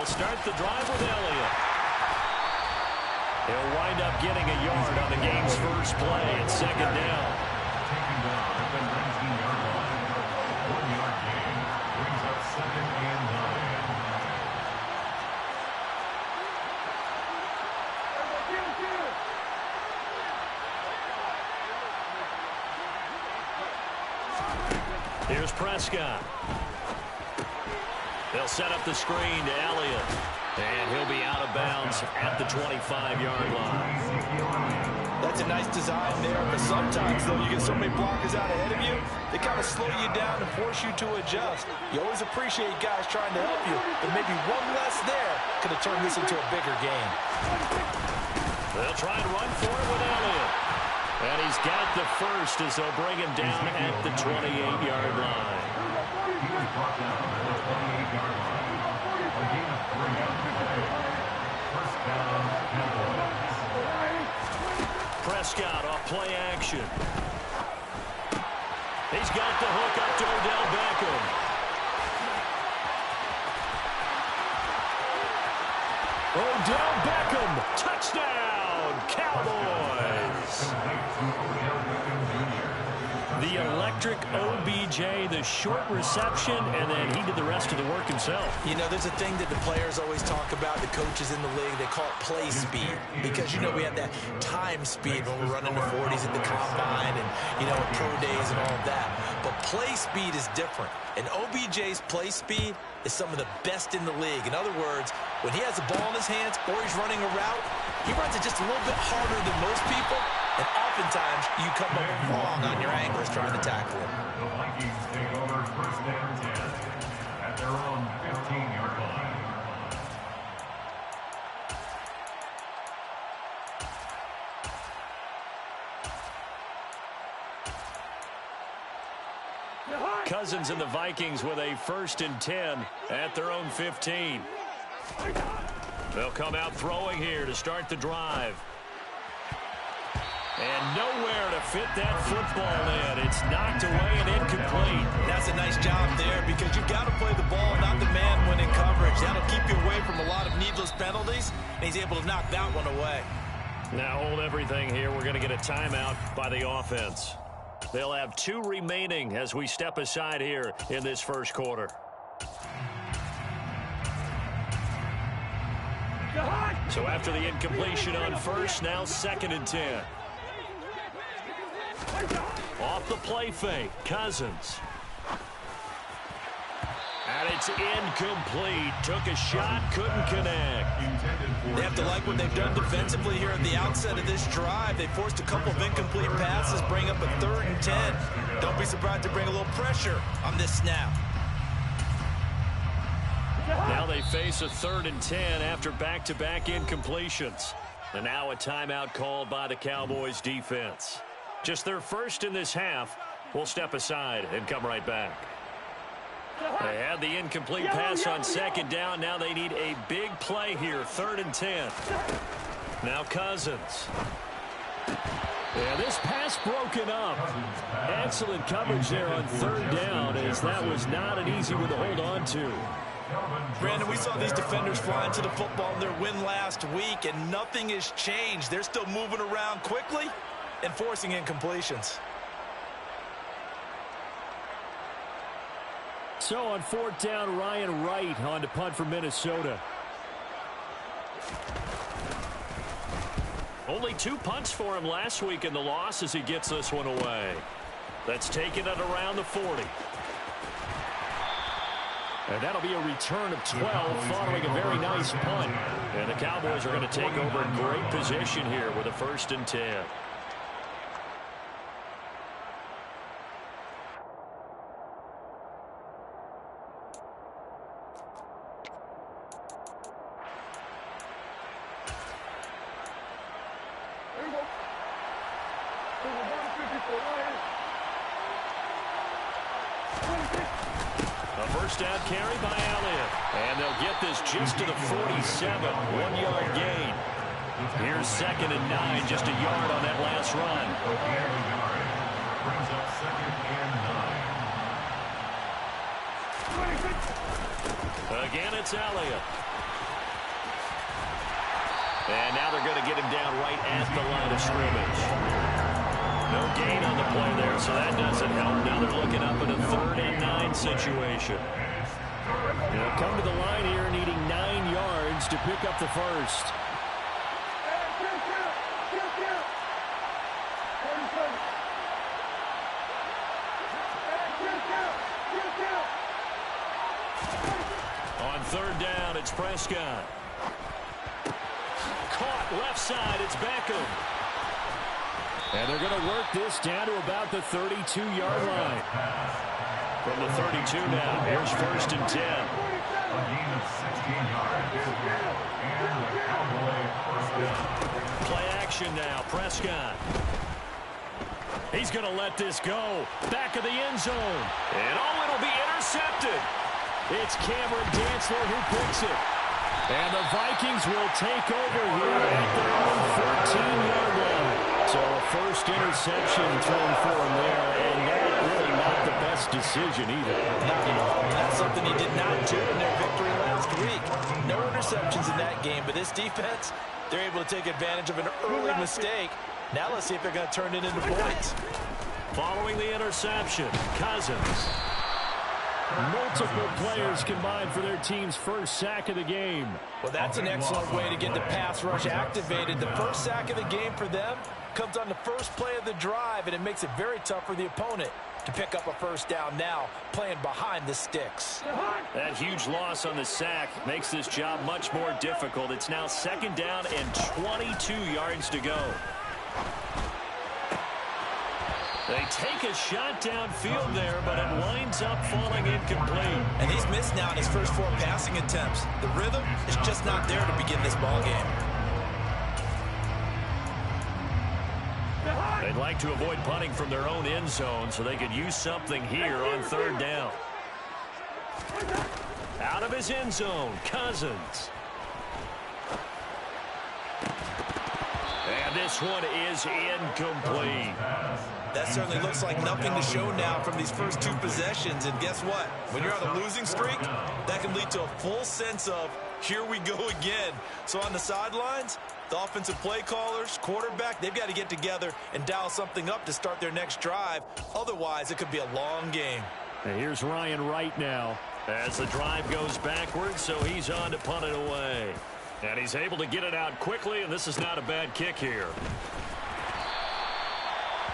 They'll start the drive with Elliott. He'll wind up getting a yard on the game's first play at second down. Taking down at the 19-yard line. 1-yard gain brings up 2nd and 9. Here's Prescott. They'll set up the screen to Elliott. And he'll be out of bounds at the 25-yard line. That's a nice design there, but sometimes, though, you get so many blockers out ahead of you, they kind of slow you down and force you to adjust. You always appreciate guys trying to help you, but maybe one less there could have turned this into a bigger game. They'll try and run for it with Elliott. And he's got the first as they'll bring him down at the 28-yard line. He was brought down at the 28-yard line. A gain of 3 on the play. First down, Cowboys. Prescott off play action. He's got the hook up to Odell Beckham. Odell Beckham, touchdown, Cowboys. The electric OBJ, the short reception, and then he did the rest of the work himself. You know, there's a thing that the players always talk about, the coaches in the league, they call it play speed. Because, you know, we have that time speed when we're running the 40s at the combine and, you know, at pro days and all of that. But play speed is different. And OBJ's play speed is some of the best in the league. In other words, when he has the ball in his hands or he's running a route, he runs it just a little bit harder than most people. And oftentimes, you come up wrong on your angles trying to tackle him. The Vikings take over 1st and 10 at their own 15-yard line. Cousins and the Vikings with a 1st and 10 at their own 15. They'll come out throwing here to start the drive. And nowhere to fit that football in. It's knocked away and incomplete. That's a nice job there because you've got to play the ball, not the man when in coverage. That'll keep you away from a lot of needless penalties, and he's able to knock that one away. Now hold everything here. We're going to get a timeout by the offense. They'll have 2 remaining as we step aside here in this first quarter. So after the incompletion on first, now 2nd and 10. Off the play fake, Cousins. And it's incomplete. Took a shot, couldn't connect. They have to like what they've done defensively here at the outset of this drive. They forced a couple of incomplete passes, bring up a 3rd and 10. Don't be surprised to bring a little pressure on this snap. Now they face a 3rd and 10 after back-to-back incompletions. And now a timeout called by the Cowboys defense. Just their first in this half. We'll step aside and come right back. They had the incomplete pass on 2nd down. Now they need a big play here, 3rd and 10. Now Cousins. And this pass broken up. Excellent coverage there on 3rd down, as that was not an easy one to hold on to. Brandon, we saw these defenders fly into the football in their win last week, and nothing has changed. They're still moving around quickly and forcing incompletions. So on 4th down, Ryan Wright on to punt for Minnesota. Only 2 punts for him last week in the loss as he gets this one away. That's taken it around the 40. And that'll be a return of 12 following a very nice punt. And the Cowboys are going to take over in great position here with a 1st and 10. A 1st down carry by Elliott. And they'll get this just to the 47. 1-yard gain. Here's 2nd and 9. Just a yard on that last run. Brings up 2nd and 9. Again, it's Elliott. And now they're going to get him down right at the line of scrimmage. No gain on the play there, so that doesn't help. Now they're looking up at a 3rd and 9 situation. They'll come to the line here needing 9 yards to pick up the first. On 3rd down, it's Prescott. Caught left side, it's Beckham. And they're going to work this down to about the 32-yard line. From the 32 now, here's 1st and 10. A gain of 16 yards. And the Cowboy first down. Play action now, Prescott. He's going to let this go. Back of the end zone. And it'll be intercepted. It's Cameron Dantzler who picks it. And the Vikings will take over here at their own 14-yard line. So a first interception thrown for him there, and that really not the best decision either. Not at all. That's something he did not do in their victory last week. No interceptions in that game, but this defense, they're able to take advantage of an early mistake. Now let's see if they're going to turn it into points. Following the interception, Cousins. Multiple players combined for their team's first sack of the game. Well, that's an excellent way to get the pass rush activated. The first sack of the game for them comes on the first play of the drive, and it makes it very tough for the opponent to pick up a first down now, playing behind the sticks. That huge loss on the sack makes this job much more difficult. It's now 2nd down and 22 yards to go. They take a shot downfield there, but it winds up falling incomplete. And he's missed now in his first 4 passing attempts. The rhythm is just not there to begin this ball game. They'd like to avoid punting from their own end zone so they could use something here on 3rd down. Out of his end zone, Cousins. And this one is incomplete. That certainly looks like nothing to show now from these first 2 possessions. And guess what? When you're on a losing streak, that can lead to a full sense of, here we go again. So on the sidelines, the offensive play callers, quarterback, they've got to get together and dial something up to start their next drive. Otherwise, it could be a long game. And here's Ryan Wright now. As the drive goes backwards, so he's on to punt it away. And he's able to get it out quickly, and this is not a bad kick here.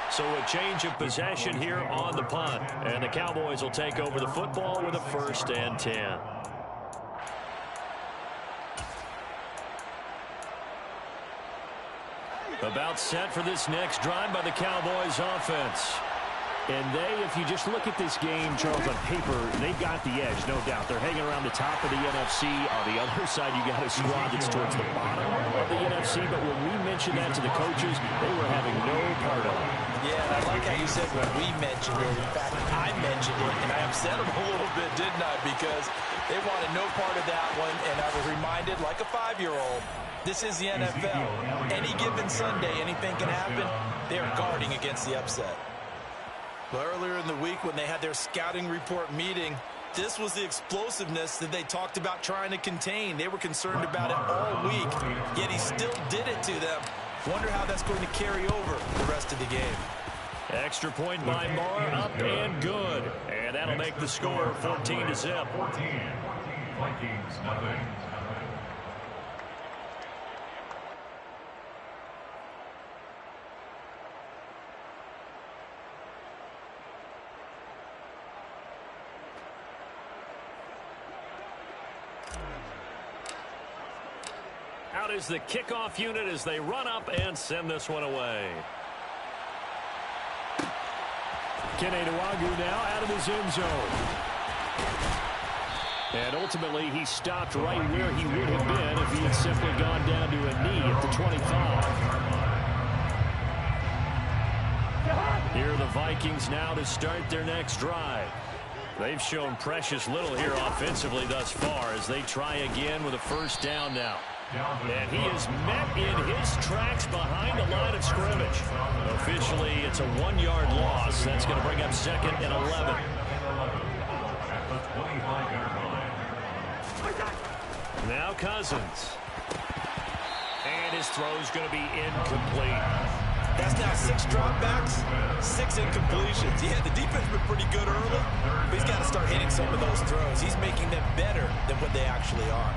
So a change of possession here on the punt. And the Cowboys will take over the football with a 1st and 10. About set for this next drive by the Cowboys offense. And if you just look at this game, Charles, on paper, they've got the edge, no doubt. They're hanging around the top of the NFC. On the other side, you got a squad that's towards the bottom of the NFC. But when we mentioned that to the coaches, they were having no part of it. Yeah, and I like how you said when we mentioned it. In fact, I mentioned it, and I upset them a little bit, didn't I? Because they wanted no part of that one, and I was reminded, like a 5-year-old, this is the NFL. Any given Sunday, anything can happen. They are guarding against the upset. Well, earlier in the week when they had their scouting report meeting, this was the explosiveness that they talked about trying to contain. They were concerned about it all week, yet he still did it to them. Wonder how that's going to carry over the rest of the game. Extra point by Marr, up and good. And that'll make the score 14-0. 14. Vikings, nothing. Out is the kickoff unit as they run up and send this one away. Kene Nwangwu now out of his end zone. And ultimately, he stopped right where he would have been if he had simply gone down to a knee at the 25. Here are the Vikings now to start their next drive. They've shown precious little here offensively thus far as they try again with a 1st down now. And he is met in his tracks behind the line of scrimmage. Officially, it's a 1-yard loss. That's going to bring up 2nd and 11. Now Cousins. And his throw's going to be incomplete. That's now 6 dropbacks, 6 incompletions. Yeah, the defense has been pretty good early, but he's got to start hitting some of those throws. He's making them better than what they actually are.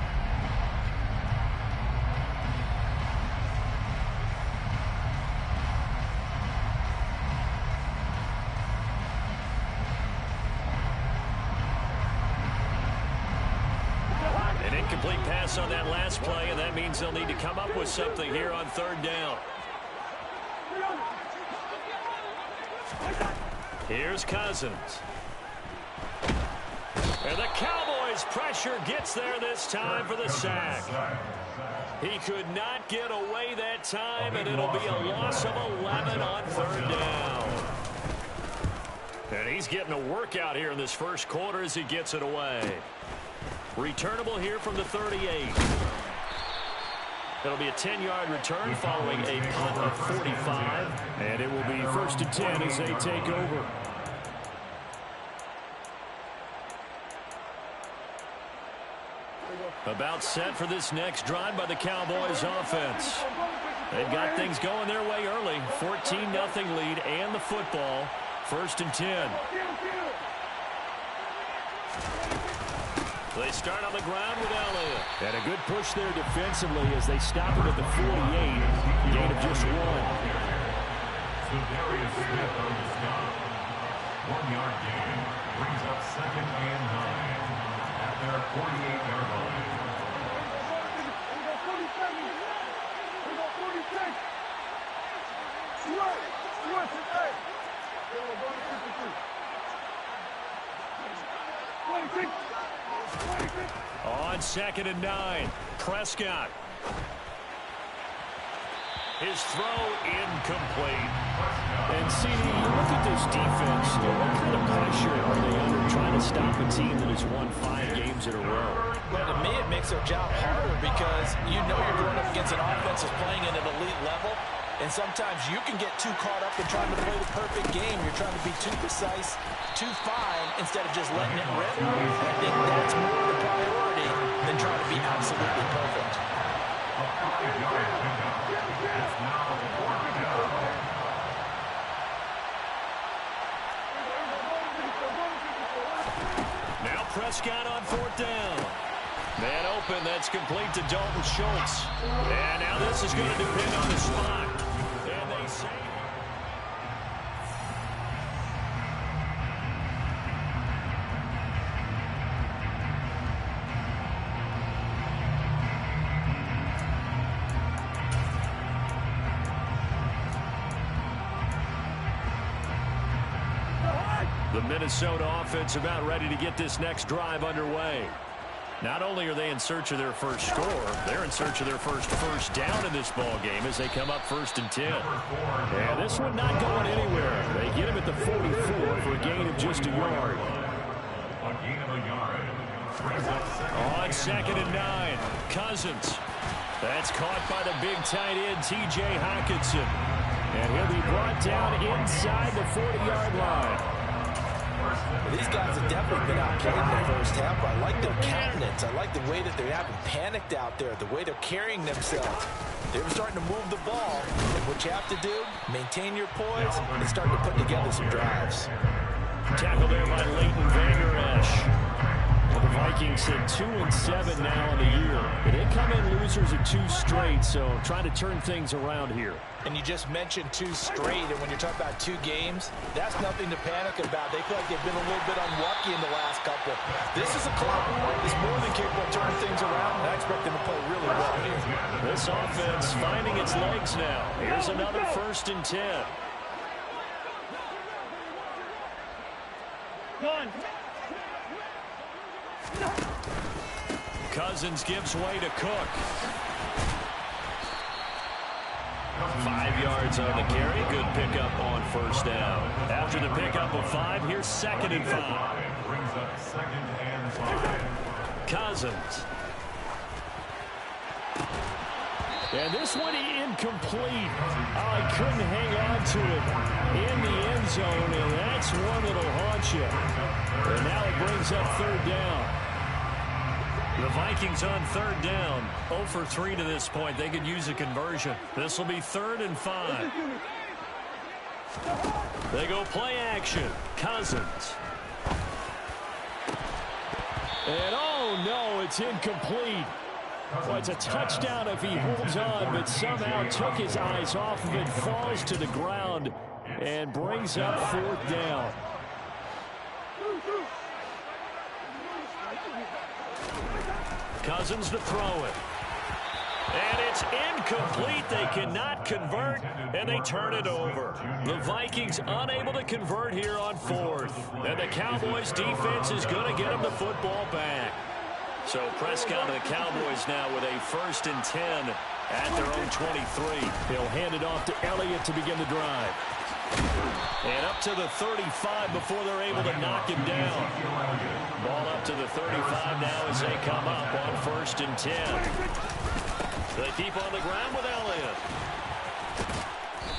An incomplete pass on that last play, and that means they'll need to come up with something here on 3rd down. Here's Cousins. And the Cowboys' pressure gets there this time for the sack. He could not get away that time, and it'll be a loss of 11 on 3rd down. And he's getting a workout here in this first quarter as he gets it away. Returnable here from the 38. It'll be a 10-yard return following a punt of 45. And it will be 1st and 10 as they take over. About set for this next drive by the Cowboys offense. They've got things going their way early. 14-0 lead and the football. 1st and 10. They start on the ground with Elliott. And a good push there defensively as they stop him at the 48. Gain of just 1. So Darius Smith on the stop. 1-yard gain brings up 2nd and 9 at their 48-yard line. On 2nd and 9, Prescott. His throw incomplete. And CD, you look at this defense, what kind of pressure are they under trying to stop a team that has won 5 games in a row? Well, to me, it makes their job harder because you know you're going up against an offense that's playing at an elite level, and sometimes you can get too caught up in trying to play the perfect game. You're trying to be too precise, too fine, instead of just letting it rip. I think that's more the priority than trying to be absolutely perfect. Now Prescott on 4th down. Man open, that's complete to Dalton Schultz. And now this is going to depend on the spot. And they say... The Minnesota offense about ready to get this next drive underway. Not only are they in search of their first score, they're in search of their first down in this ball game as they come up 1st and 10. Yeah, this one not going anywhere. They get him at the 44 for a gain of just a yard. A gain of a yard. On 2nd and 9, Cousins. That's caught by the big tight end, T.J. Hockenson. And he'll be brought down inside the 40-yard line. These guys have definitely been outplayed in the first half. I like their countenance. I like the way that they haven't panicked out there, the way they're carrying themselves. They were starting to move the ball. And what you have to do, maintain your poise and start to put together some drives. Tackled there by Leighton Vander Esch. Well, the Vikings sit 2-7 now on the year. But they come in losers of 2 straight, so trying to turn things around here. And you just mentioned 2 straight, and when you're talking about 2 games, that's nothing to panic about. They feel like they've been a little bit unlucky in the last couple. This is a club that's more than capable of turning things around, and I expect them to play really well here. This offense finding its legs now. Here's another 1st and 10. Cousins gives way to Cook. 5 yards on the carry. Good pickup on 1st down. After the pickup of 5, here's 2nd and 5. Brings up 2nd and 5. Cousins. And this one incomplete. Oh, he couldn't hang on to it in the end zone, and that's one that'll haunt you. And now it brings up 3rd down. The Vikings on third down. 0 for 3 to this point. They could use a conversion. This will be 3rd and 5. They go play action. Cousins. And oh no, it's incomplete. Well, it's a touchdown if he holds on, but somehow took his eyes off of it, falls to the ground, and brings up 4th down. Cousins to throw it. And it's incomplete. They cannot convert, and they turn it over. The Vikings unable to convert here on 4th. And the Cowboys defense is going to get them the football back. So Prescott and the Cowboys now with a 1st and 10 at their own 23. They'll hand it off to Elliott to begin the drive. And up to the 35 before they're able to knock him down. Ball up to the 35 now as they come up on 1st and 10. They keep on the ground with Elliott.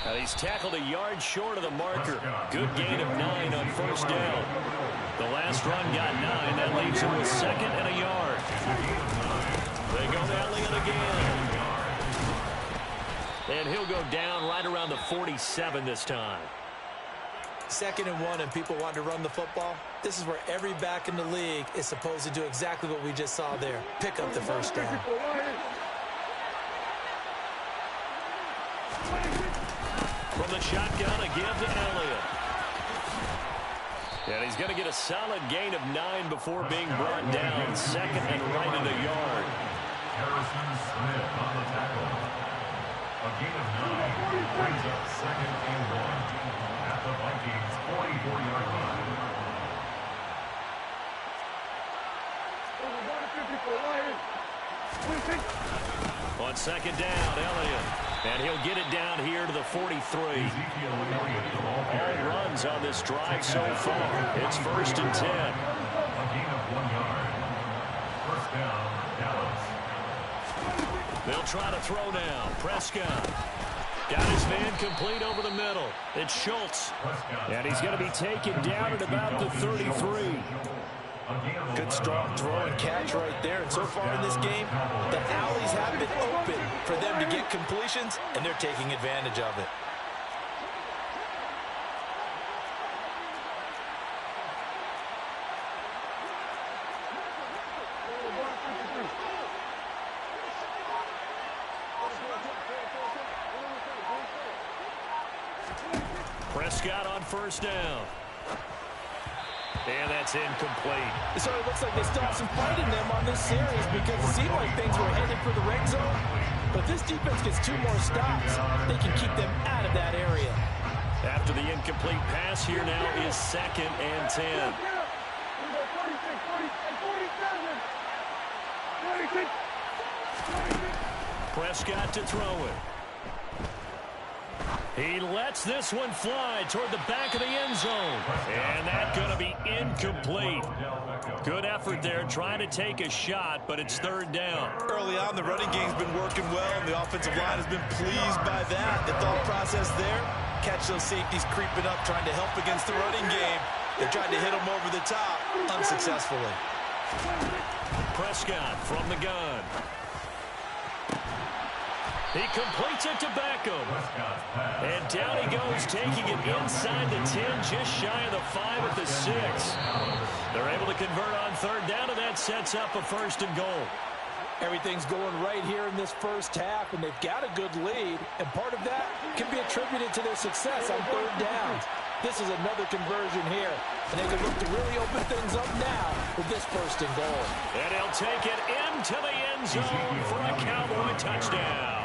And he's tackled a yard short of the marker. Good gain of 9 on 1st down. The last run got 9. That leaves him with 2nd and a yard. They go to Elliott again. And he'll go down right around the 47 this time. 2nd and 1 and people want to run the football. This is where every back in the league is supposed to do exactly what we just saw there. Pick up the 1st down. From the shotgun again to Elliott. And he's going to get a solid gain of 9 before being brought down. 2nd and right in the yard. Harrison Smith on the tackle. A gain of 9 brings up 2nd and 1 at the Vikings 44-yard line. On 2nd down, Elliott. And he'll get it down here to the 43. All runs on this drive so far. It's 1st and 10. A gain of 1 yard. 1st down, Dallas. They'll try to throw now. Prescott. Got his man complete over the middle. It's Schultz. And he's going to be taken down at about the 33. Good strong throw and catch right there. And so far in this game, the alleys have been open for them to get completions, and they're taking advantage of it. Prescott on 1st down. And that's incomplete. So it looks like they still have some fight in them on this series because it seemed like things were headed for the red zone. But this defense gets 2 more stops. They can keep them out of that area. After the incomplete pass, here now is 2nd and 10. Prescott to throw it. He lets this one fly toward the back of the end zone. And that's going to be incomplete. Good effort there trying to take a shot, but it's 3rd down. Early on, the running game's been working well, and the offensive line has been pleased by that. The thought process there, catch those safeties creeping up, trying to help against the running game. They tried to hit them over the top, unsuccessfully. Prescott from the gun. He completes it to Beckham. And down he goes, taking it inside the 10, just shy of the 5 at the 6. They're able to convert on 3rd down, and that sets up a 1st and goal. Everything's going right here in this first half, and they've got a good lead, and part of that can be attributed to their success on 3rd downs. This is another conversion here, and they can look to really open things up now with this 1st and goal. And he'll take it into the end zone for a Cowboy touchdown.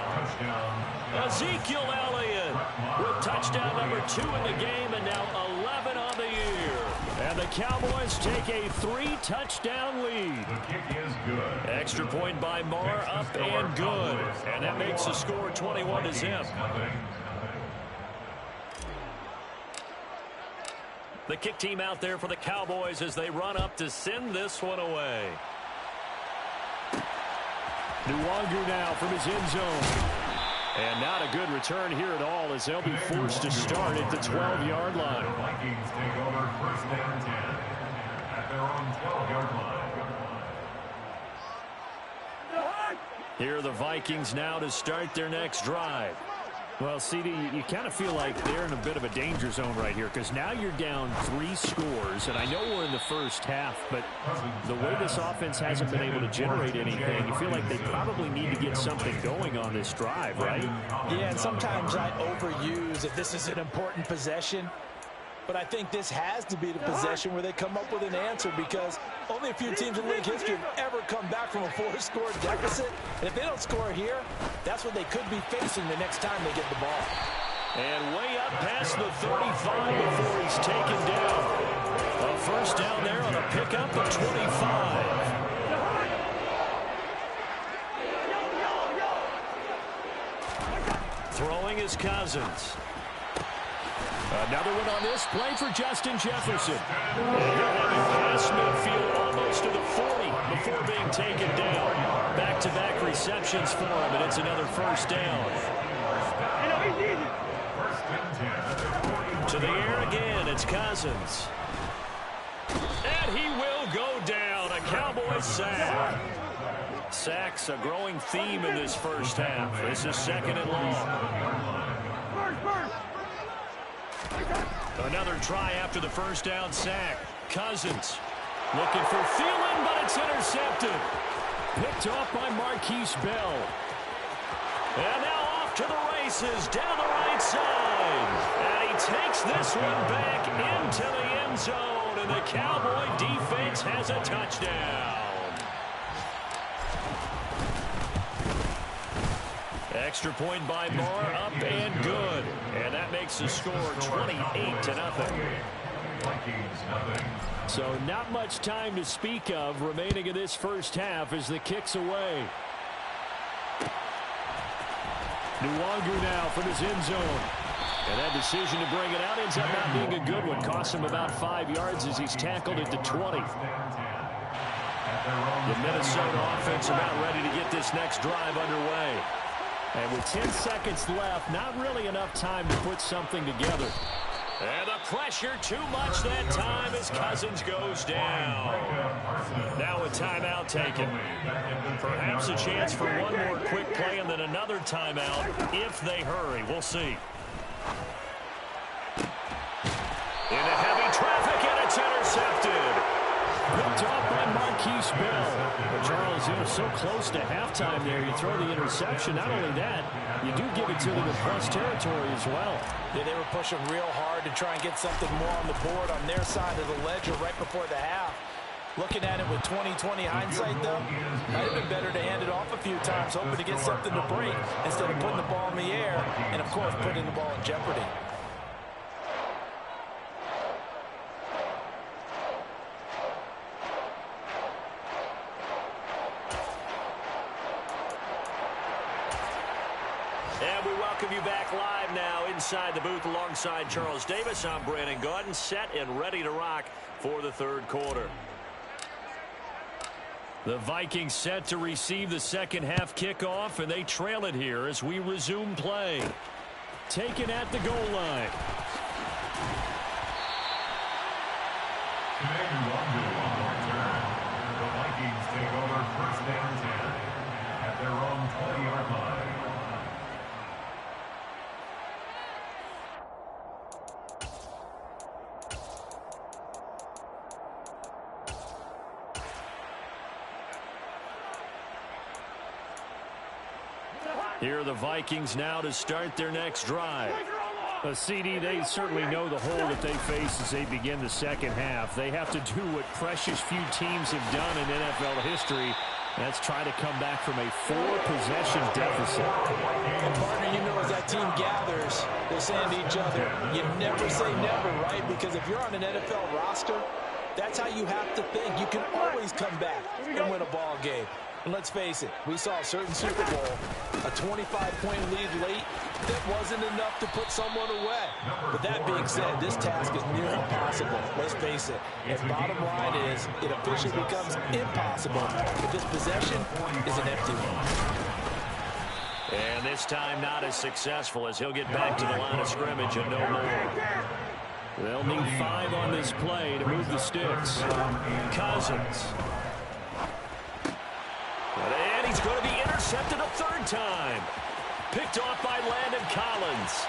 Ezekiel Elliott with touchdown number 2 in the game, and now 11 on the year. And the Cowboys take a 3-touchdown lead. The kick is good. Extra point by Marr, up and good. And that makes the score 21-0. The kick team out there for the Cowboys as they run up to send this one away. Nwangu now from his end zone. And not a good return here at all as they'll be forced to start at the 12-yard line. The Vikings take over 1st and 10 at their own 12-yard line. Here are the Vikings now to start their next drive. Well, CD, you kind of feel like they're in a bit of a danger zone right here because now you're down 3 scores, and I know we're in the first half, but the way this offense hasn't been able to generate anything, you feel like they probably need to get something going on this drive, right? Yeah, and sometimes I overuse if this is an important possession. But I think this has to be the possession where they come up with an answer because only a few teams in league history have ever come back from a 4-score deficit. And if they don't score here, that's what they could be facing the next time they get the ball. And way up past the 35 before he's taken down. A first down there on a pickup of 25. Throwing is Cousins. Another one on this play for Justin Jefferson. And he'll have it past midfield almost to the 40 before being taken down. Back-to-back receptions for him, and it's another first down. To the air again, it's Cousins. And he will go down. A Cowboys sack. Sacks a growing theme in this first half. This is second and long. Another try after the first down sack. Cousins looking for Thielen, but it's intercepted. Picked off by Marquise Bell. And now off to the races down the right side. And he takes this one back into the end zone. And the Cowboy defense has a touchdown. Extra point by Moore, up and good. And that makes the score 28-0. So not much time to speak of remaining in this first half as the kick's away. Nwangu now from his end zone. And that decision to bring it out ends up not being a good one. Costs him about 5 yards as he's tackled at the 20. The Minnesota offense about ready to get this next drive underway. And with 10 seconds left, not really enough time to put something together. And the pressure too much that time as Cousins goes down. Now a timeout taken. Perhaps a chance for one more quick play and then another timeout if they hurry. We'll see. Into heavy traffic, and it's intercepted. Picked off by Marquise Bell. But Charles, so close to halftime there. You throw the interception. Not only that, you do give it to them in plus territory as well. Yeah, they were pushing real hard to try and get something more on the board on their side of the ledger right before the half. Looking at it with 20/20 hindsight, though, might have been better to hand it off a few times, hoping to get something to break instead of putting the ball in the air and, of course, putting the ball in jeopardy. And we welcome you back live now inside the booth alongside Charles Davis. I'm Brandon Gaudin, set and ready to rock for the third quarter. The Vikings set to receive the second half kickoff, and they trail it here as we resume play. Taken at the goal line. The Vikings take over first down 10 at their own 20-yard line. Here are the Vikings now to start their next drive. CD, they certainly know the hole that they face as they begin the second half. They have to do what precious few teams have done in NFL history. That's try to come back from a 4-possession deficit. And partner, you know, as that team gathers, they're saying to each other, you never say never, right? Because if you're on an NFL roster, that's how you have to think. You can always come back and win a ball game. And let's face it, we saw a certain Super Bowl, a 25-point lead late, that wasn't enough to put someone away. But that being said, this task is near impossible. Let's face it. And bottom line is, it officially becomes impossible if this possession is an empty one. And this time not as successful as he'll get back to the line of scrimmage and no more. They'll need 5 on this play to move the sticks. Cousins. And he's going to be intercepted. intercepted a third time. Picked off by Landon Collins.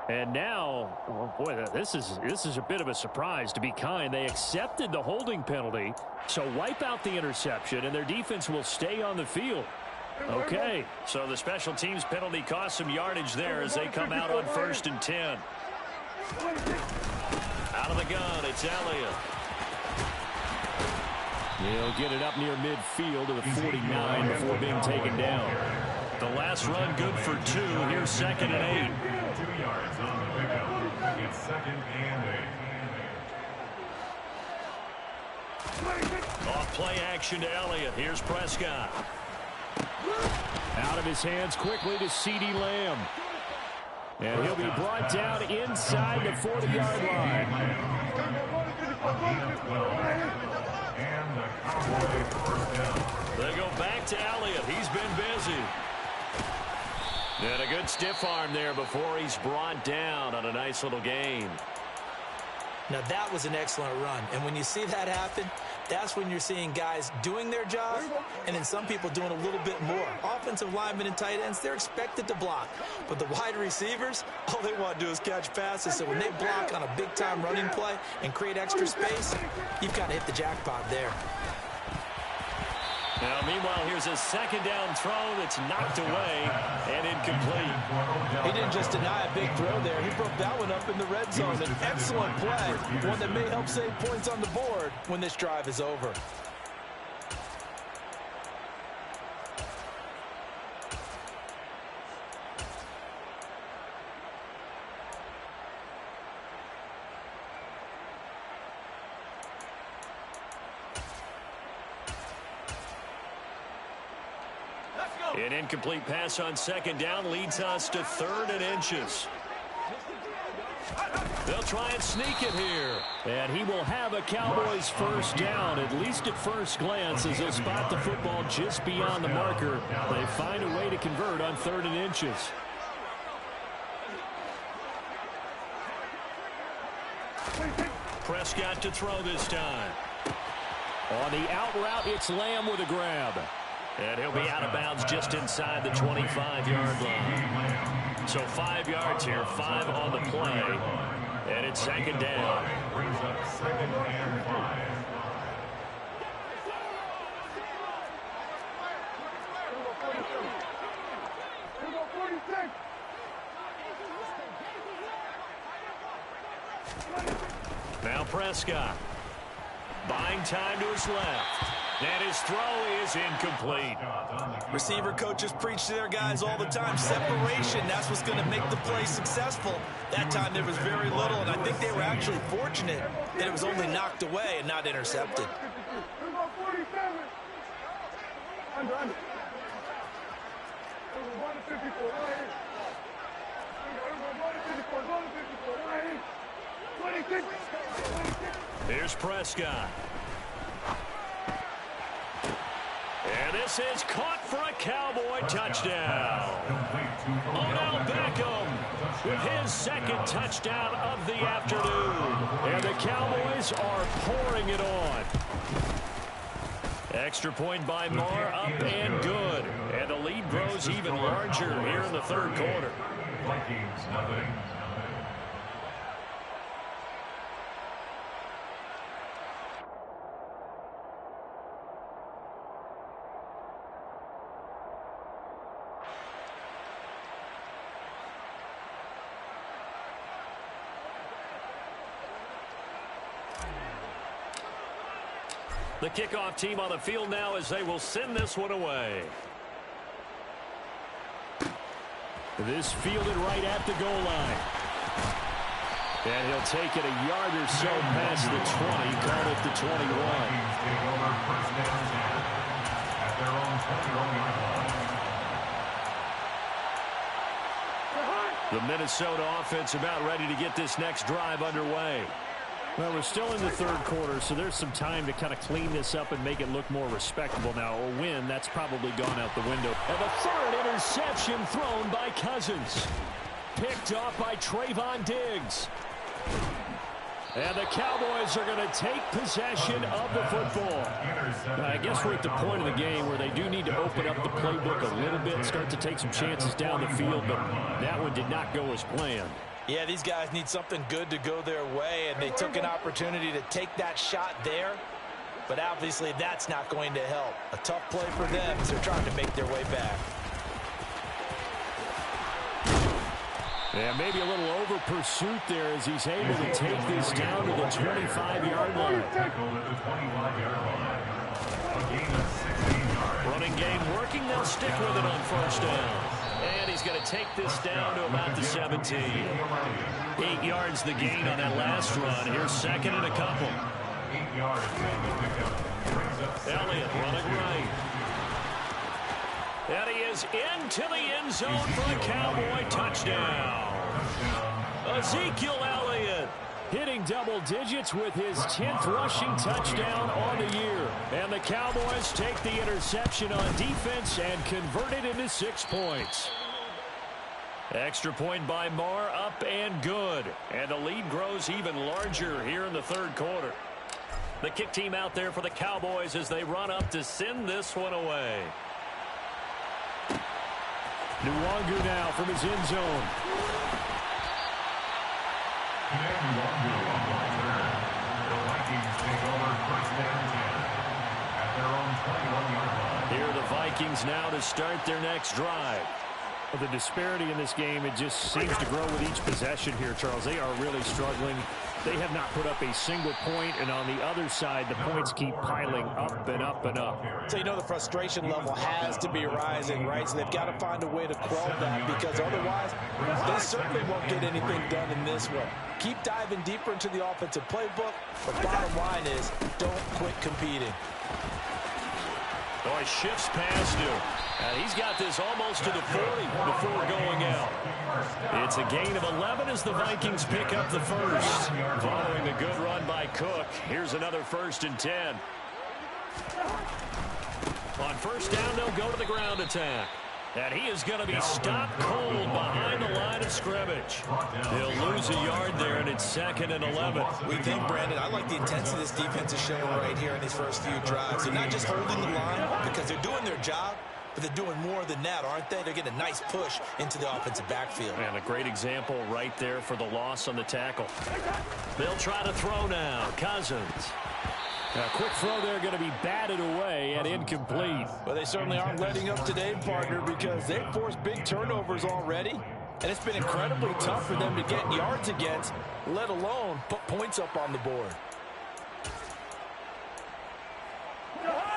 And now, oh boy, this is a bit of a surprise. To be kind, they accepted the holding penalty, so wipe out the interception, and their defense will stay on the field. Okay, so the special teams penalty cost some yardage there as they come out on 1st and 10. Out of the gun, it's Elliott. He'll get it up near midfield to the 49 before being taken down. The last run good for 2. Here's 2nd and 8. 2 yards on the pickup. It's 2nd and 8. Off play action to Elliott. Here's Prescott. Out of his hands quickly to CeeDee Lamb. And he'll be brought down inside the 40-yard line. They go back to Elliott. He's been busy. And a good stiff arm there before he's brought down on a nice little gain. Now, that was an excellent run. And when you see that happen, that's when you're seeing guys doing their job and then some people doing a little bit more. Offensive linemen and tight ends, they're expected to block. But the wide receivers, all they want to do is catch passes. So when they block on a big-time running play and create extra space, you've got to hit the jackpot there. Now, meanwhile, here's a 2nd down throw that's knocked away and incomplete. He didn't just deny a big throw there. He broke that one up in the red zone. An excellent play, one that may help save points on the board when this drive is over. An incomplete pass on 2nd down leads us to 3rd and inches. They'll try and sneak it here. And he will have a Cowboys 1st down, at least at first glance, as they'll spot the football just beyond the marker. They find a way to convert on 3rd and inches. Prescott to throw this time. On the out route, it's Lamb with a grab. And he'll be out of bounds just inside the 25-yard line. So 5 yards here, 5 on the play. And it's 2nd down. Brings up 2nd and 5. Now Prescott. Buying time to his left. And his throw is incomplete. Receiver coaches preach to their guys all the time. Separation, that's what's going to make the play successful. That time there was very little, and I think they were actually fortunate that it was only knocked away and not intercepted. Here's Prescott. And this is caught for a Cowboy touchdown. Odell Beckham with his 2nd touchdown of the afternoon. And the Cowboys are pouring it on. Extra point by Marr, up and good. And the lead grows even larger here in the 3rd quarter. Vikings nothing. The kickoff team on the field now as they will send this one away. This fielded right at the goal line. And he'll take it a yard or so past the 20, call it the 21. Take over 1st and 10 at their own 21-yard line. The Minnesota offense about ready to get this next drive underway. Well, we're still in the 3rd quarter, so there's some time to kind of clean this up and make it look more respectable now. A win, that's probably gone out the window. And the 3rd interception thrown by Cousins. Picked off by Trayvon Diggs. And the Cowboys are going to take possession of the football. I guess we're at the point of the game where they do need to open up the playbook a little bit, start to take some chances down the field, but that one did not go as planned. Yeah, these guys need something good to go their way, and they took an opportunity to take that shot there, but obviously that's not going to help. A tough play for them as they're trying to make their way back. Yeah, maybe a little over pursuit there as he's able to take this down to the 25-yard line. Running game working. They'll stick with it on first down. And he's going to take this down to about the 17. 8 yards the gain on that last run. Here's second and a couple. 8 yards. Elliott running right. And he is into the end zone for a Cowboy touchdown. Ezekiel Elliott hitting double digits with his 10th rushing touchdown on the year. And the Cowboys take the interception on defense and convert it into 6 points. Extra point by Marr, up and good. And the lead grows even larger here in the third quarter. The kick team out there for the Cowboys as they run up to send this one away. Nwangu now from his end zone. Here are the Vikings now to start their next drive. The disparity in this game, it just seems to grow with each possession here, Charles. They are really struggling. They have not put up a single point, and on the other side, the points keep piling up and up and up. So you know the frustration level has to be rising, right? So they've got to find a way to quell that, because otherwise they certainly won't get anything done in this one. Keep diving deeper into the offensive playbook, but bottom line is don't quit competing. Oh, he shifts past him. He's got this almost to the 40 before going out. It's a gain of 11 as the Vikings pick up the first. Following a good run by Cook, here's another 1st and 10. On first down, they'll go to the ground attack. And he is going to be stopped cold behind the line of scrimmage. He'll lose a yard there, and it's 2nd and 11. We think, Brandon, I like the intensity this defense is showing right here in these first few drives. They're not just holding the line because they're doing their job, but they're doing more than that, aren't they? They're getting a nice push into the offensive backfield. And a great example right there for the loss on the tackle. They'll try to throw now. Cousins. A quick throw there going to be batted away and incomplete. Well, they certainly aren't letting up today, partner, because they've forced big turnovers already. And it's been incredibly tough for them to get yards against, let alone put points up on the board.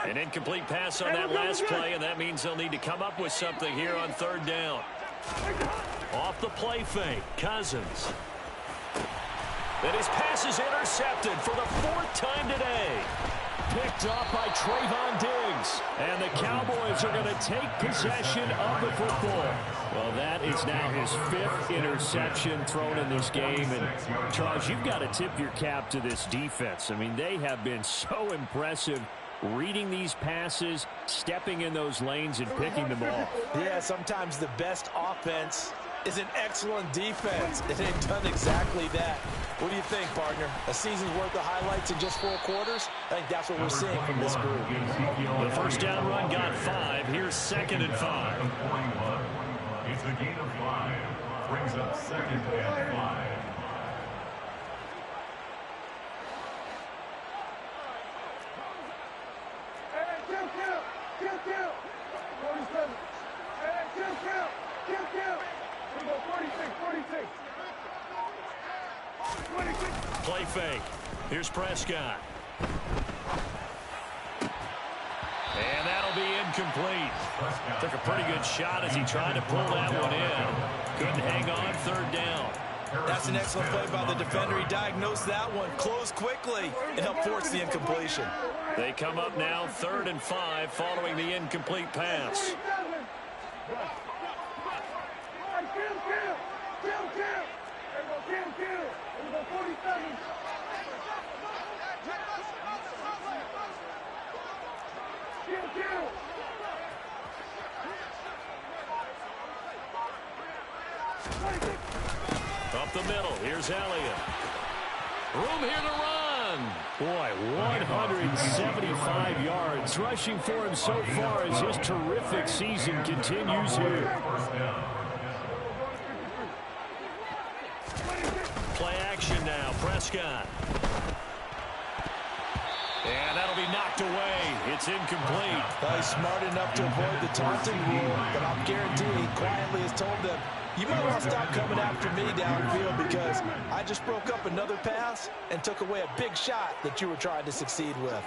An incomplete pass on that last play, and that means they'll need to come up with something here on 3rd down. Off the play fake, Cousins. And his pass is intercepted for the 4th time today. Picked off by Trayvon Diggs. And the Cowboys are going to take possession of the football. Well, that is now his 5th interception thrown in this game. And, Charles, you've got to tip your cap to this defense. I mean, they have been so impressive reading these passes, stepping in those lanes, and picking them off. Yeah, sometimes the best offense is an excellent defense, and they've done exactly that. What do you think, partner? A season's worth of highlights in just 4 quarters? I think that's what we're seeing from this group. The first down run got 5. Here's 2nd and 5. It's a gain of 5. Brings up 2nd and 5. Play fake. Here's Prescott. And that'll be incomplete. Took a pretty good shot as he tried to pull that one in. Couldn't hang on 3rd down. That's an excellent play by the defender. He diagnosed that one, closed quickly, and helped force the incompletion. They come up now 3rd and 5 following the incomplete pass. Up the middle, here's Elliott. Room here to run. Boy, 175 yards rushing for him so far as his terrific season continues here. Play action now. Prescott. And that'll be knocked away. It's incomplete. Well, he's smart enough to avoid the taunting rule, but I'll guarantee he quietly has told them, you might want to stop coming after me downfield because I just broke up another pass and took away a big shot that you were trying to succeed with.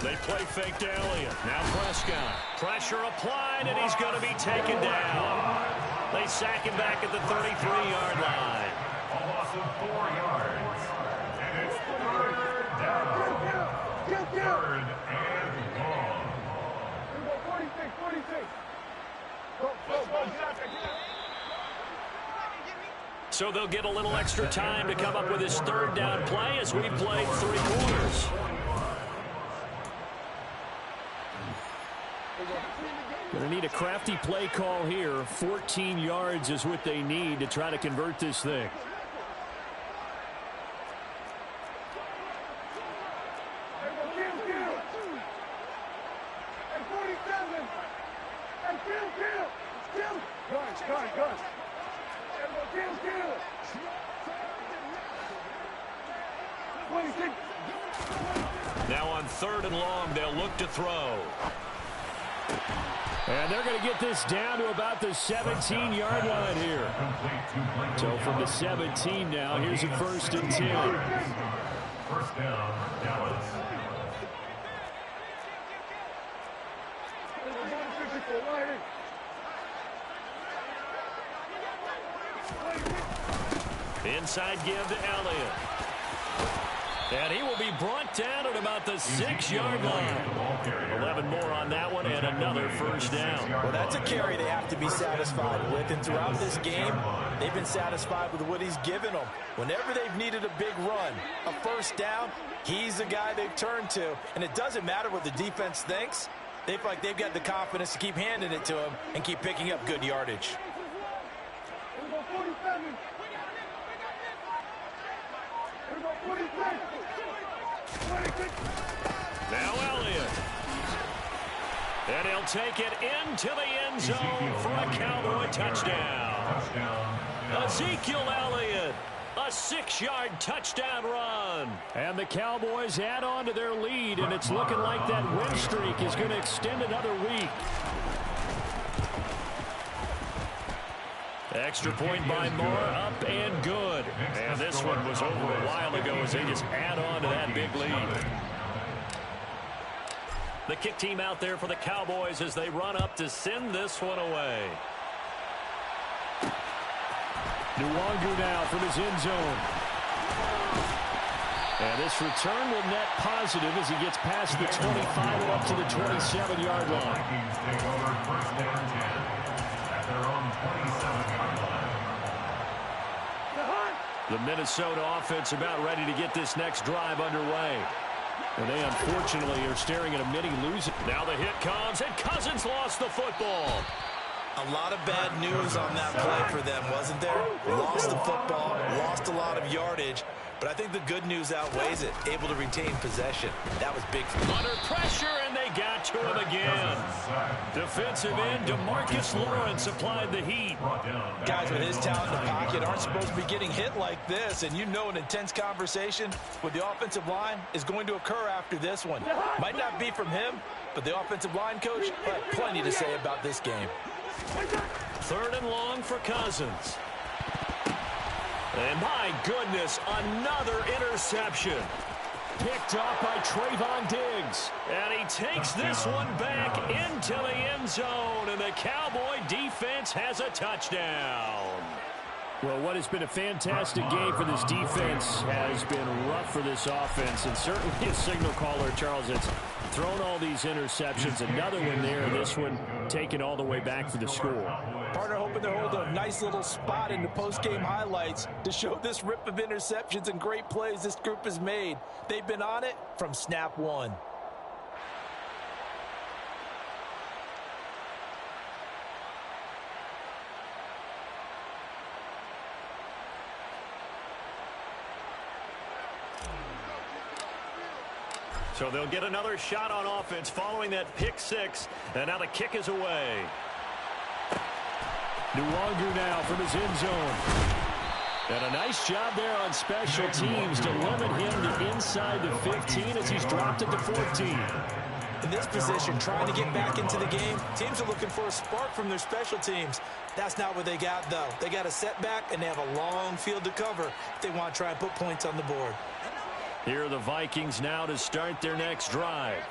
They play fake to Elliott. Now Prescott. Pressure applied, and he's going to be taken down. They sack him back at the 33-yard line. A loss of 4 yards. And it's third down. Third and long. 46. So they'll get a little extra time to come up with his third down play as we've played 3 quarters. Going to need a crafty play call here. 14 yards is what they need to try to convert this thing. Now on 3rd and long, they'll look to throw. And they're going to get this down to about the 17-yard line here. So from the 17 now, here's a 1st and 10. First down, Dallas. Inside give to Elliott. And he will be brought down at about the 6-yard line. 11 more on that one and another 1st down. Well, that's a carry they have to be satisfied with. And throughout this game, they've been satisfied with what he's given them. Whenever they've needed a big run, a 1st down, he's the guy they've turned to. And it doesn't matter what the defense thinks. They feel like they've got the confidence to keep handing it to him and keep picking up good yardage. Now Elliott. And he'll take it into the end zone for a Cowboy touchdown. Ezekiel Elliott, a 6-yard touchdown run. And the Cowboys add on to their lead, and it's looking like that win streak is going to extend another week. Extra point by Moore, up and good. And this one was over a while ago as they just add on to that big lead. The kick team out there for the Cowboys as they run up to send this one away. Nwangu now from his end zone. And this return will net positive as he gets past the 25 and up to the 27-yard line. Vikings take over 1st down 10 at their own 27-yard line. The Minnesota offense about ready to get this next drive underway. And they unfortunately are staring at a mini losing. Now the hit comes, and Cousins lost the football. A lot of bad news on that play for them, wasn't there? Lost the football, lost a lot of yardage, but I think the good news outweighs it. Able to retain possession. That was big. Under pressure, and they got to him again. Defensive end DeMarcus Lawrence applied the heat. Guys with his talent in the pocket aren't supposed to be getting hit like this, and you know an intense conversation with the offensive line is going to occur after this one. Might not be from him, but the offensive line coach had plenty to say about this game. 3rd and long for Cousins. And my goodness, another interception. Picked off by Trayvon Diggs. And he takes this one back into the end zone, and the Cowboy defense has a touchdown. Well, what has been a fantastic game for this defense has been rough for this offense, and certainly a signal caller, Charles, that's thrown all these interceptions. Another one there, this one taken all the way back for the score. Partner hoping to hold a nice little spot in the post-game highlights to show this rip of interceptions and great plays this group has made. They've been on it from snap one. So they'll get another shot on offense following that pick six. And now the kick is away. Nwangu now from his end zone. And a nice job there on special teams to limit him to inside the 15 as he's dropped it to 14. In this position, trying to get back into the game, teams are looking for a spark from their special teams. That's not what they got, though. They got a setback, and they have a long field to cover if they want to try and put points on the board. Here are the Vikings now to start their next drive.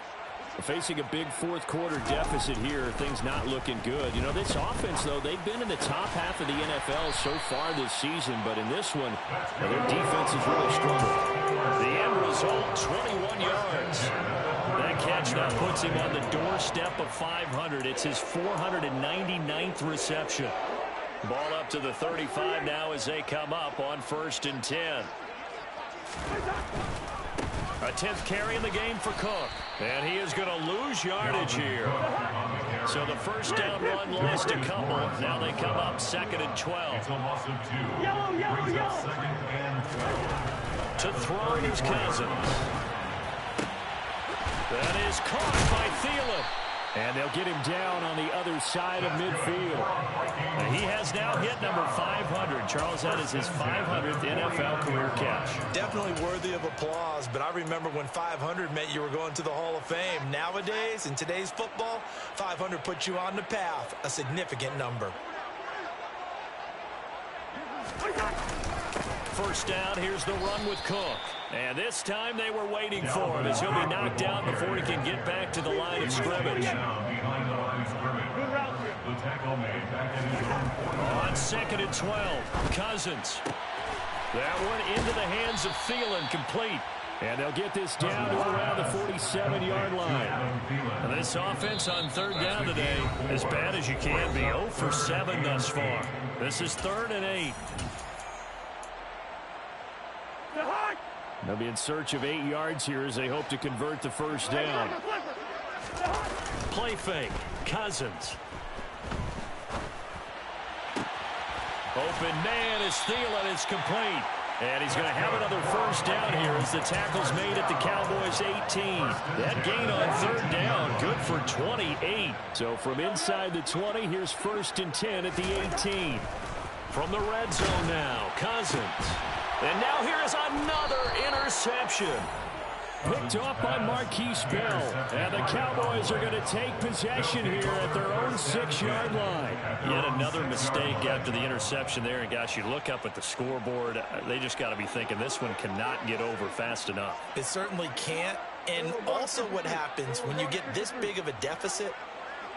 Facing a big fourth-quarter deficit here, things not looking good. You know, this offense, though, they've been in the top half of the NFL so far this season, but in this one, their defense has really struggled. The end result, 21 yards. That catch now puts him on the doorstep of 500. It's his 499th reception. Ball up to the 35 now as they come up on 1st and 10. A 10th carry in the game for Cook. And he is going to lose yardage here. So the first down run lost a couple. Now they come up 2nd and 12. It's a loss of 2. Brings up 2nd and 12. To throw is Cousins. That is caught by Thielen. And they'll get him down on the other side of midfield. And he has now hit number 500. Charles, that is his 500th NFL career catch. Definitely worthy of applause, but I remember when 500 meant you were going to the Hall of Fame. Nowadays, in today's football, 500 puts you on the path, a significant number. First down, here's the run with Cook. And this time they were waiting for him as he'll be knocked down before he can get back to the line of scrimmage. On 2nd and 12, Cousins. That one into the hands of Thielen, complete. And they'll get this down to around the 47-yard line. And this offense on 3rd down today, as bad as you can be, 0 for 7 thus far. This is 3rd and 8. They'll be in search of 8 yards here as they hope to convert the first down. Play fake. Cousins. Open man is Thielen. It's complete. And he's going to have another first down here as the tackle's made at the Cowboys' 18. That gain on 3rd down, good for 28. So from inside the 20, here's 1st and 10 at the 18. From the red zone now, Cousins. And now here is another interception. Picked off by Marquise Bell. And the Cowboys are going to take possession here at their own 6-yard line. Yet another mistake after the interception there. And, gosh, you look up at the scoreboard, they just got to be thinking this one cannot get over fast enough. It certainly can't. And also what happens when you get this big of a deficit,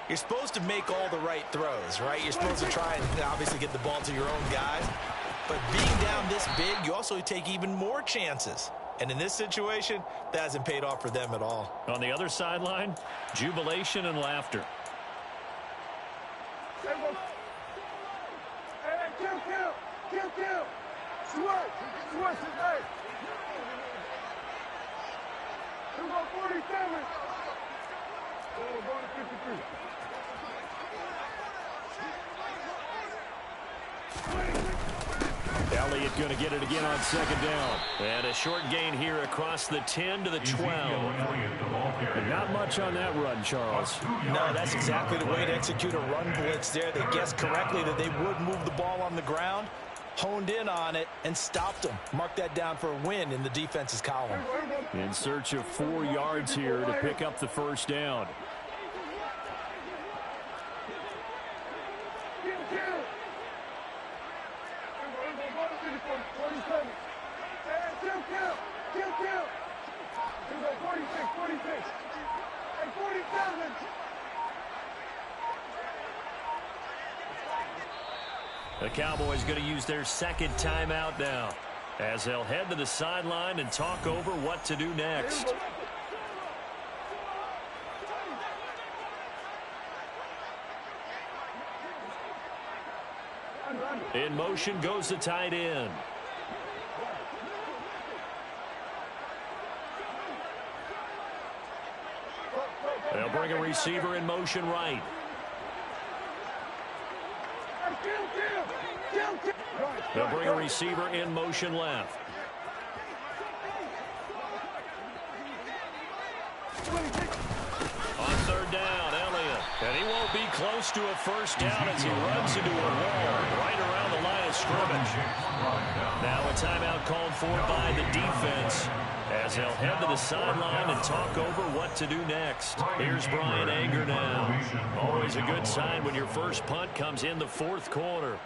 you're supposed to make all the right throws, right? You're supposed to try and obviously get the ball to your own guys. But being down this big, you also take even more chances. And in this situation, that hasn't paid off for them at all. On the other sideline, jubilation and laughter. Elliott going to get it again on 2nd down. And a short gain here across the 10 to the 12. And not much on that run, Charles. No, that's exactly the way to execute a run blitz there. They guessed correctly that they would move the ball on the ground, honed in on it, and stopped them. Mark that down for a win in the defense's column. In search of 4 yards here to pick up the first down. The Cowboys going to use their second timeout now, as they'll head to the sideline and talk over what to do next. In motion goes the tight end. They'll bring a receiver in motion right. They'll bring a receiver in motion left. On third down, Elliott. And he won't be close to a first down as he runs into a wall right around the line of scrimmage. Now a timeout called for by the defense, as they'll head to the sideline and talk over what to do next. Here's Brian Anger now. Always a good sign when your first punt comes in the fourth quarter.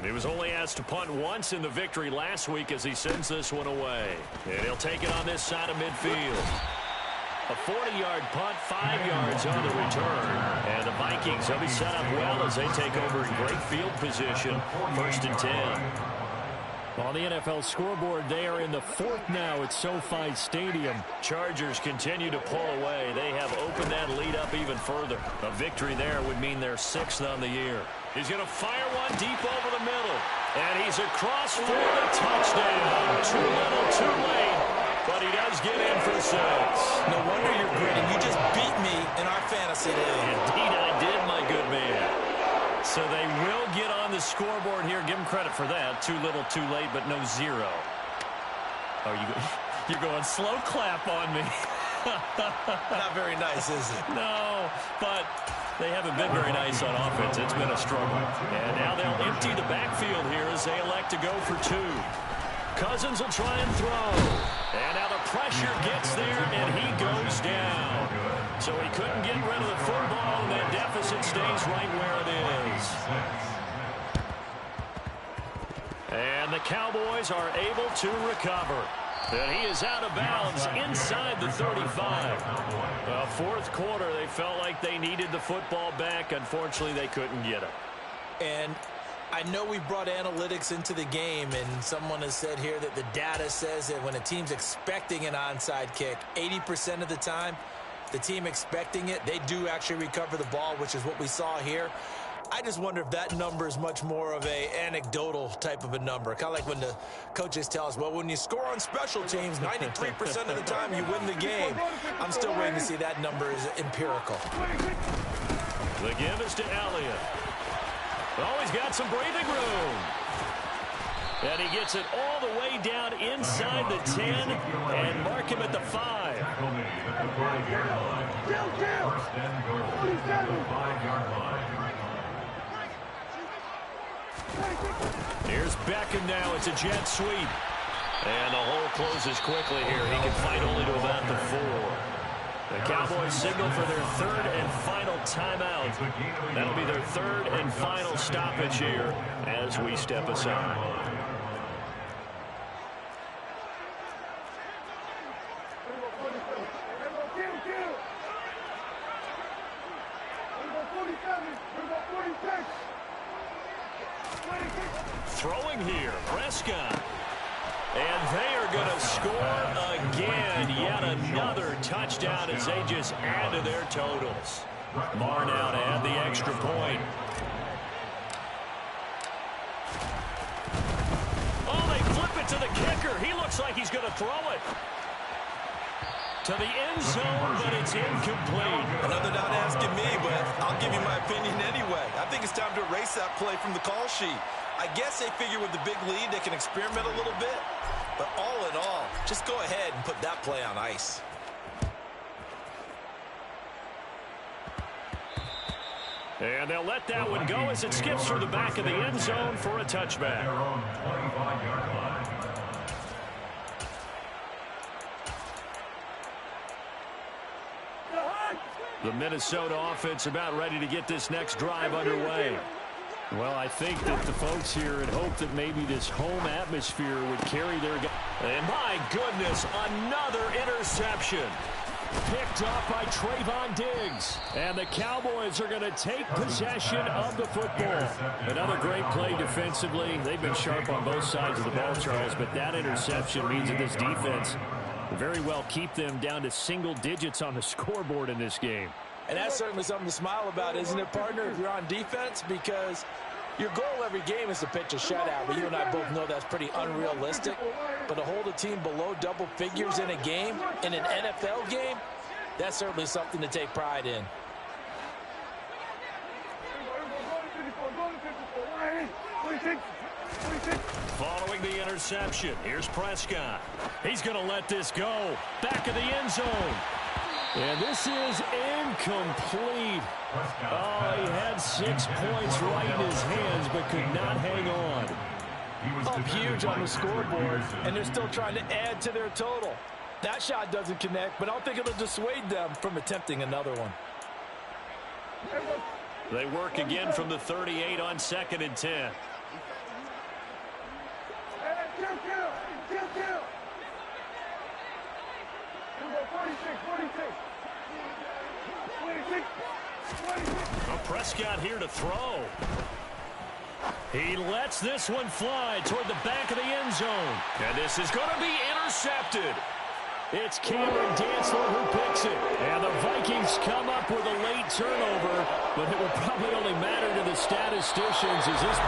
He was only asked to punt once in the victory last week as he sends this one away. And he'll take it on this side of midfield. A 40-yard punt, 5 yards on the return. And the Vikings will be set up well as they take over in great field position. 1st and 10. On the NFL scoreboard, they are in the fourth now at SoFi Stadium. Chargers continue to pull away. They have opened that lead up even further. A victory there would mean they're 6th on the year. He's going to fire one deep over the middle. And he's across for the touchdown. Too little, too late. But he does get in for 6. No wonder you're grinning. You just beat me in our fantasy league. Indeed I did, my good man. So they will get on the scoreboard here. Give them credit for that. Too little, too late, but no 0. Oh, you're going slow clap on me. Not very nice, is it? No, but they haven't been very nice on offense. It's been a struggle. And now they'll empty the backfield here as they elect to go for 2. Cousins will try and throw. And now the pressure gets there, and he goes down. So he couldn't get rid of the football, and that deficit stays right where it is. And the Cowboys are able to recover. And he is out of bounds inside the 35. Fourth quarter, they felt like they needed the football back. Unfortunately, they couldn't get it. And I know we brought analytics into the game, and someone has said here that the data says that when a team's expecting an onside kick, 80% of the time, the team expecting it, they do actually recover the ball, which is what we saw here. I just wonder if that number is much more of a anecdotal type of a number. Kind of like when the coaches tell us, well, when you score on special teams, 93% of the time you win the game. I'm still waiting to see that number is empirical. The give is to Elliott. Oh, he's got some breathing room. And he gets it all the way down inside the 10 and mark him at the 5. Here's Beckham now. It's a jet sweep. And the hole closes quickly here. He can fight only to about the 4. The Cowboys signal for their 3rd and final timeout. That'll be their 3rd and final stoppage here as we step aside. Throwing here, Prescott. And they are going to score again. Yet another touchdown as they just add to their totals. Marr now to add the extra point. Oh, they flip it to the kicker. He looks like he's going to throw it to the end zone, but it's incomplete. Another not asking me, but I'll give you my opinion anyway. I think it's time to erase that play from the call sheet. I guess they figure with the big lead they can experiment a little bit. But all in all, just go ahead and put that play on ice. And they'll let that one go as it skips through the back of the end zone for a touchback. The Minnesota offense about ready to get this next drive underway. Well, I think that the folks here had hoped that maybe this home atmosphere would carry their guys. And my goodness, another interception. Picked off by Trayvon Diggs. And the Cowboys are going to take possession of the football. Another great play defensively. They've been sharp on both sides of the ball, Charles, but that interception means that this defense will very well keep them down to single digits on the scoreboard in this game. And that's certainly something to smile about, isn't it, partner, if you're on defense? Because your goal every game is to pitch a shutout, but you and I both know that's pretty unrealistic. But to hold a team below double figures in a game, in an NFL game, that's certainly something to take pride in. Following the interception, here's Prescott. He's going to let this go. Back of the end zone. And this is incomplete. Oh, he had 6 points right in his hands, but could not hang on. Up huge on the scoreboard, and they're still trying to add to their total. That shot doesn't connect, but I don't think it'll dissuade them from attempting another one. They work again from the 38 on 2nd and 10. Well, Prescott here to throw. He lets this one fly toward the back of the end zone. And this is going to be intercepted. It's Cameron Dantzler who picks it. And the Vikings come up with a late turnover, but it will probably only matter to the statisticians as this